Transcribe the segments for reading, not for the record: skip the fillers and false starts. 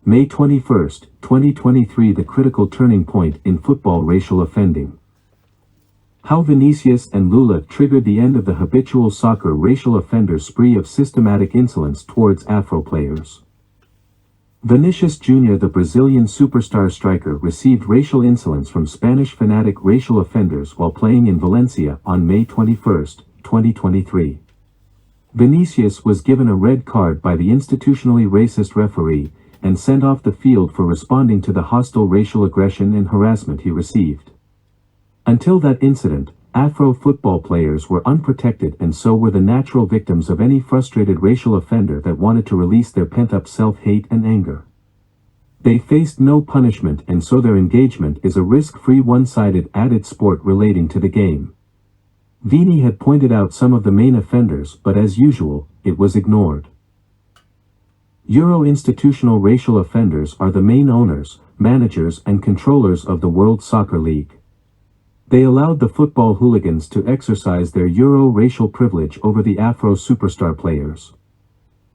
May 21, 2023. The critical turning point in football racial offending. How Vinicius and Lula triggered the end of the habitual soccer racial offender spree of systematic insolence towards Afro players. Vinicius Jr., the Brazilian superstar striker, received racial insolence from Spanish fanatic racial offenders while playing in Valencia on May 21, 2023. Vinicius was given a red card by the institutionally racist referee and sent off the field for responding to the hostile racial aggression and harassment he received. Until that incident, Afro football players were unprotected and so were the natural victims of any frustrated racial offender that wanted to release their pent-up self-hate and anger. They faced no punishment and so their engagement is a risk-free one-sided added sport relating to the game. Vini had pointed out some of the main offenders, but as usual, it was ignored. Euro institutional racial offenders are the main owners, managers and controllers of the World Soccer League. They allowed the football hooligans to exercise their Euro racial privilege over the Afro superstar players.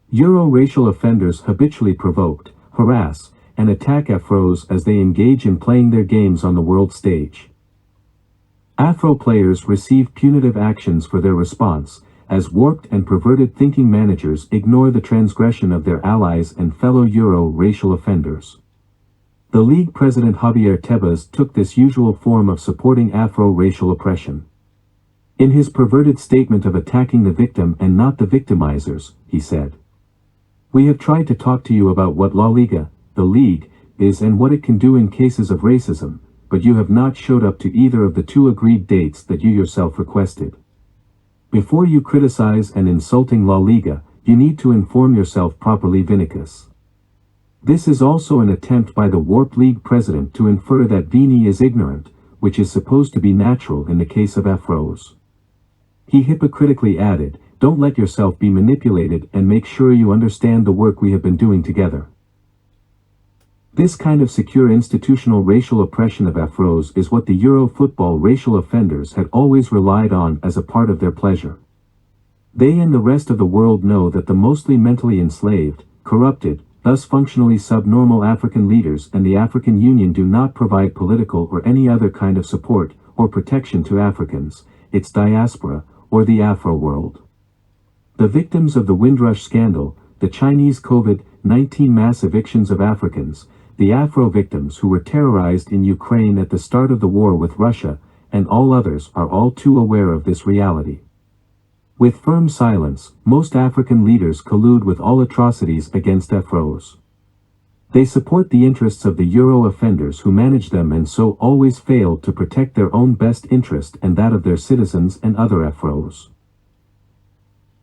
Euro racial offenders habitually provoked, harass, and attack Afros as they engage in playing their games on the world stage. Afro players receive punitive actions for their response, as warped and perverted thinking managers ignore the transgression of their allies and fellow Euro racial offenders. The league president Javier Tebas took this usual form of supporting Afro racial oppression. In his perverted statement of attacking the victim and not the victimizers, he said, "We have tried to talk to you about what La Liga, the league, is and what it can do in cases of racism, but you have not showed up to either of the two agreed dates that you yourself requested. Before you criticize and insulting La Liga, you need to inform yourself properly." Vinicius. This is also an attempt by the warped league president to infer that Vini is ignorant, which is supposed to be natural in the case of Afros. He hypocritically added, "Don't let yourself be manipulated and make sure you understand the work we have been doing together." This kind of secure institutional racial oppression of Afros is what the Euro football racial offenders had always relied on as a part of their pleasure. They and the rest of the world know that the mostly mentally enslaved, corrupted, thus functionally subnormal African leaders and the African Union do not provide political or any other kind of support or protection to Africans, its diaspora, or the Afro world. The victims of the Windrush scandal, the Chinese COVID-19 mass evictions of Africans, the Afro victims who were terrorized in Ukraine at the start of the war with Russia, and all others are all too aware of this reality. With firm silence, most African leaders collude with all atrocities against Afros. They support the interests of the Euro offenders who manage them and so always fail to protect their own best interest and that of their citizens and other Afros.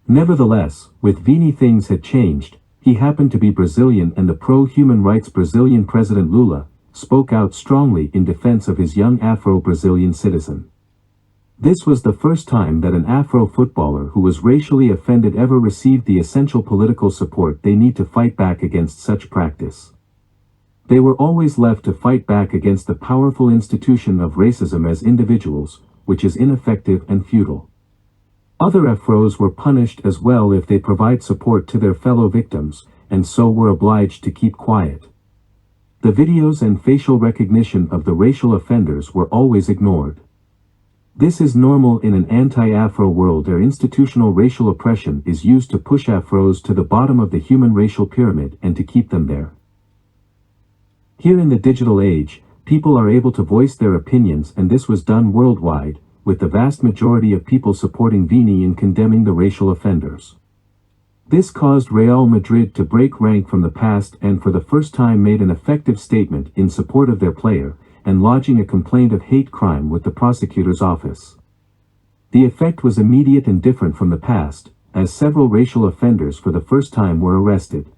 Nevertheless, with Vini things had changed. He happened to be Brazilian and the pro-human rights Brazilian President Lula spoke out strongly in defense of his young Afro-Brazilian citizen. This was the first time that an Afro footballer who was racially offended ever received the essential political support they need to fight back against such practice. They were always left to fight back against the powerful institution of racism as individuals, which is ineffective and futile. Other Afros were punished as well if they provide support to their fellow victims, and so were obliged to keep quiet. The videos and facial recognition of the racial offenders were always ignored. This is normal in an anti-Afro world where institutional racial oppression is used to push Afros to the bottom of the human racial pyramid and to keep them there. Here in the digital age, people are able to voice their opinions and this was done worldwide, with the vast majority of people supporting Vini in condemning the racial offenders. This caused Real Madrid to break rank from the past and for the first time made an effective statement in support of their player, and lodging a complaint of hate crime with the prosecutor's office. The effect was immediate and different from the past, as several racial offenders for the first time were arrested.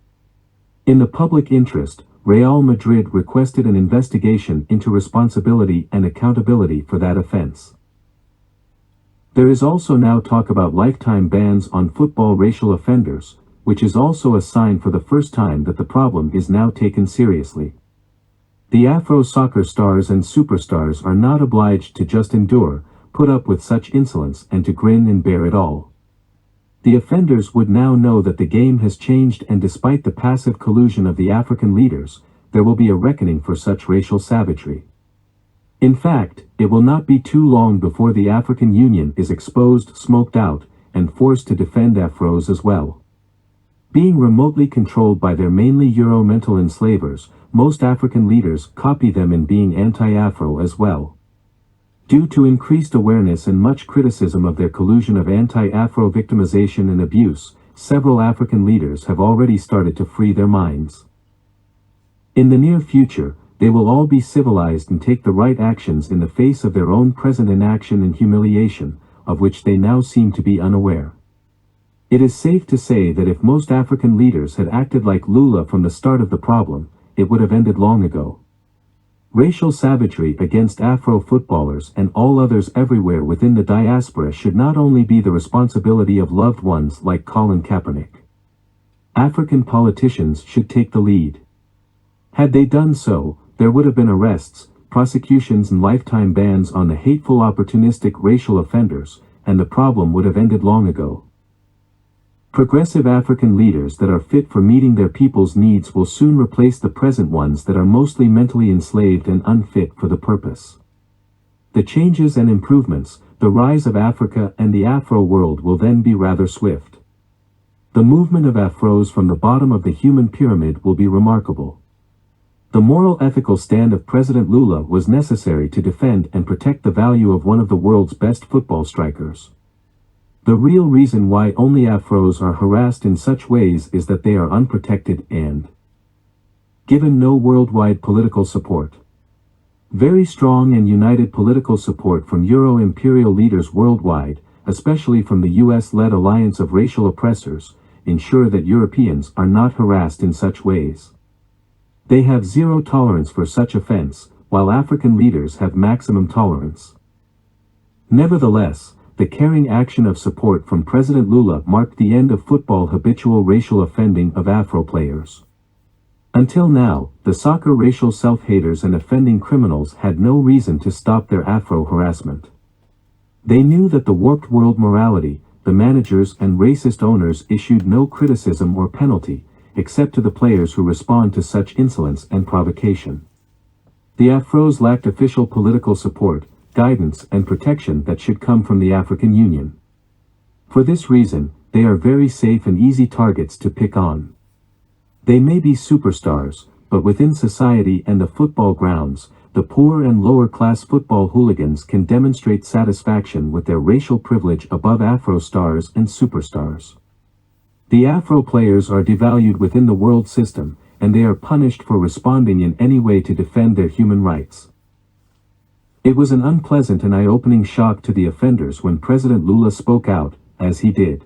In the public interest, Real Madrid requested an investigation into responsibility and accountability for that offense. There is also now talk about lifetime bans on football racial offenders, which is also a sign for the first time that the problem is now taken seriously. The Afro soccer stars and superstars are not obliged to just endure, put up with such insolence and to grin and bear it all. The offenders would now know that the game has changed, and despite the passive collusion of the African leaders, there will be a reckoning for such racial savagery. In fact, it will not be too long before the African Union is exposed, smoked out, and forced to defend Afros as well. Being remotely controlled by their mainly Euro mental enslavers, most African leaders copy them in being anti-Afro as well. Due to increased awareness and much criticism of their collusion of anti-Afro victimization and abuse, several African leaders have already started to free their minds. In the near future, they will all be civilized and take the right actions in the face of their own present inaction and humiliation, of which they now seem to be unaware. It is safe to say that if most African leaders had acted like Lula from the start of the problem, it would have ended long ago. Racial savagery against Afro footballers and all others everywhere within the diaspora should not only be the responsibility of loved ones like Colin Kaepernick. African politicians should take the lead. Had they done so, there would have been arrests, prosecutions and lifetime bans on the hateful opportunistic racial offenders, and the problem would have ended long ago. Progressive African leaders that are fit for meeting their people's needs will soon replace the present ones that are mostly mentally enslaved and unfit for the purpose. The changes and improvements, the rise of Africa and the Afro world will then be rather swift. The movement of Afros from the bottom of the human pyramid will be remarkable. The moral ethical stand of President Lula was necessary to defend and protect the value of one of the world's best football strikers. The real reason why only Afros are harassed in such ways is that they are unprotected and given no worldwide political support. Very strong and united political support from Euro-imperial leaders worldwide, especially from the US-led alliance of racial oppressors, ensure that Europeans are not harassed in such ways. They have zero tolerance for such offense, while African leaders have maximum tolerance. Nevertheless, the caring action of support from President Lula marked the end of football habitual racial offending of Afro players. Until now, the soccer racial self-haters and offending criminals had no reason to stop their Afro harassment. They knew that the warped world morality, the managers and racist owners issued no criticism or penalty, except to the players who respond to such insolence and provocation. The Afros lacked official political support, guidance and protection that should come from the African Union. For this reason, they are very safe and easy targets to pick on. They may be superstars, but within society and the football grounds, the poor and lower-class football hooligans can demonstrate satisfaction with their racial privilege above Afro stars and superstars. The Afro players are devalued within the world system, and they are punished for responding in any way to defend their human rights. It was an unpleasant and eye-opening shock to the offenders when President Lula spoke out, as he did.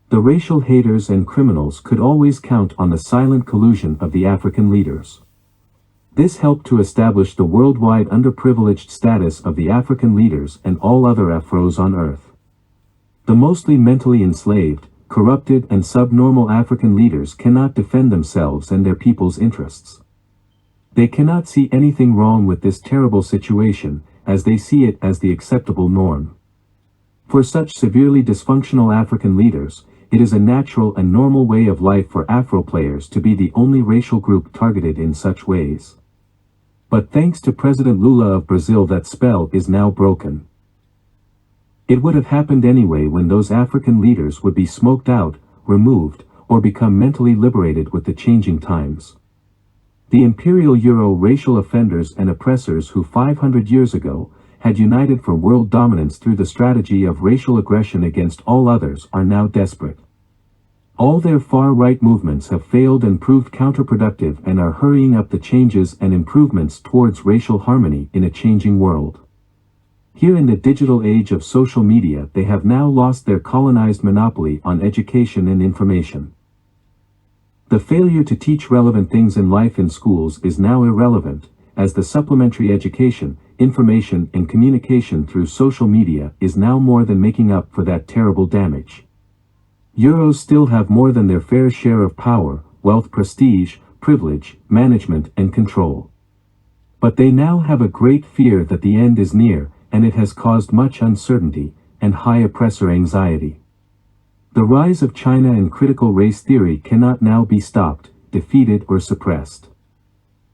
The racial haters and criminals could always count on the silent collusion of the African leaders. This helped to establish the worldwide underprivileged status of the African leaders and all other Afros on earth. The mostly mentally enslaved, corrupted and subnormal African leaders cannot defend themselves and their people's interests. They cannot see anything wrong with this terrible situation, as they see it as the acceptable norm. For such severely dysfunctional African leaders, it is a natural and normal way of life for Afro players to be the only racial group targeted in such ways. But thanks to President Lula of Brazil, that spell is now broken. It would have happened anyway when those African leaders would be smoked out, removed, or become mentally liberated with the changing times. The imperial Euro racial offenders and oppressors who 500 years ago had united for world dominance through the strategy of racial aggression against all others are now desperate. All their far-right movements have failed and proved counterproductive and are hurrying up the changes and improvements towards racial harmony in a changing world. Here in the digital age of social media, they have now lost their colonized monopoly on education and information. The failure to teach relevant things in life in schools is now irrelevant, as the supplementary education, information and communication through social media is now more than making up for that terrible damage. Euros still have more than their fair share of power, wealth, prestige, privilege, management and control. But they now have a great fear that the end is near, and it has caused much uncertainty and high oppressor anxiety. The rise of China and critical race theory cannot now be stopped, defeated or suppressed.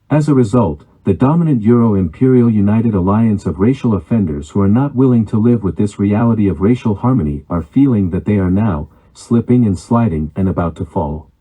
As a result, the dominant Euro-imperial United Alliance of racial offenders who are not willing to live with this reality of racial harmony are feeling that they are now, slipping and sliding and about to fall.